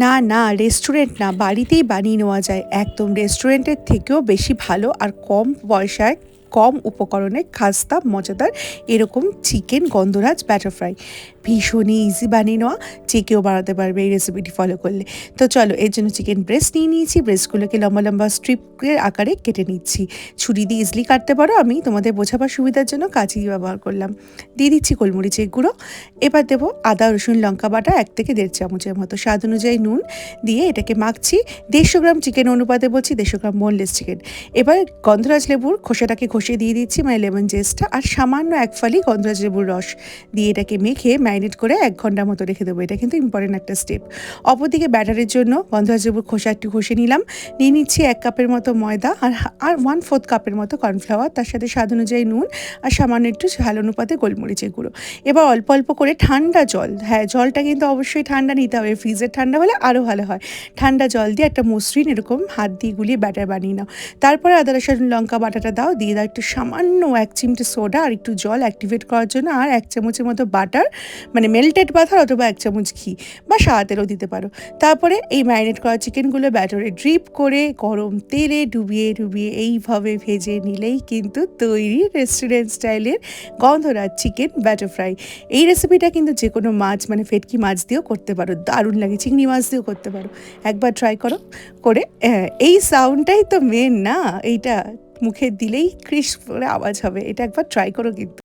না, না রেস্টুরেন্ট না, বাড়িতেই বানিয়ে নেওয়া যায়। একদম রেস্টুরেন্টের থেকেও বেশি ভালো আর কম পয়সায়, কম উপকরণে খাস্তা মজাদার এরকম চিকেন গন্ধরাজ ব্যাটার ফ্রাই। ভীষণই ইজি বানিয়ে নেওয়া, যে কেউ বানাতে পারবে এই রেসিপিটি ফলো করলে। তো চলো, এর জন্য চিকেন ব্রেস্ট নিয়ে নিয়েছি। ব্রেস্টগুলোকে লম্বা লম্বা স্ট্রিপের আকারে কেটে নিচ্ছি। ছুরি দিয়ে ইজিলি কাটতে পারো, আমি তোমাদের বোঝাবার সুবিধার জন্য কাঁচি ব্যবহার করলাম। দিয়ে দিচ্ছি গোলমরিচের গুঁড়ো। এবার দেবো আদা রসুন লঙ্কা বাটা 1 থেকে 1.5 চামচের মতো, স্বাদ অনুযায়ী নুন দিয়ে এটাকে মাখছি। 150 গ্রাম চিকেন অনুপাতে বলছি, 150 গ্রাম বোনলেস চিকেন। এবার গন্ধরাজ লেবুর খোসাটাকে ঘষে দিয়ে দিচ্ছি, মানে লেমন জেস্টটা, আর সামান্য 1 ফালি গন্ধরাজ লেবুর রস দিয়ে এটাকে মেখে ম্যারিনেট করে 1 ঘন্টার মতো রেখে দেবো। এটা কিন্তু ইম্পর্টেন্ট একটা স্টেপ। অপরদিকে ব্যাটারের জন্য গন্ধরাজ লেবুর খোসা একটু ঘষে নিলাম। নিয়ে নিচ্ছি 1 কাপের মতো ময়দা আর 1/4 কাপের মতো কর্নফ্লাওয়ার, তার সাথে স্বাদ অনুযায়ী নুন আর সামান্য একটু ঝাল অনুপাতে গোলমরিচের গুঁড়ো। এবার অল্প অল্প করে ঠান্ডা জল, হ্যাঁ জলটা কিন্তু অবশ্যই ঠান্ডা নিতে হবে, ফ্রিজের ঠান্ডা হলে আরও ভালো হয়। ঠান্ডা জল দিয়ে একটা মসৃণ এরকম হাত দিয়ে গুলিয়ে ব্যাটার বানিয়ে নাও। তারপরে আদা রসুন লঙ্কা বাটাটা দাও, দিয়ে দাও একটু সামান্য 1 চিমটে সোডা আর একটু জল অ্যাক্টিভেট করার জন্য, আর 1 চামচের মতো বাটার, মানে মেল্টেড বাটার, অথবা 1 চামচ ঘি বা সাদা তেলও দিতে পারো। তারপরে এই ম্যারিনেট করা চিকেনগুলো ব্যাটারে ড্রিপ করে গরম তেলে ডুবিয়ে ডুবিয়ে এইভাবে ভেজে নিলেই কিন্তু তৈরি রেস্টুরেন্ট স্টাইলের গন্ধরাজ চিকেন ব্যাটার ফ্রাই। এই রেসিপিটা কিন্তু যে কোনো মাছ, মানে ভেটকি মাছ দিয়েও করতে পারো, দারুণ লাগে। চিংড়ি মাছ দিয়েও করতে পারো, একবার ট্রাই করো করে। এই সাউন্ডটাই তো মেন না, এইটা মুখে দিলেই ক্রিস্প করে আওয়াজ হবে। এটা একবার ট্রাই করো কিন্তু।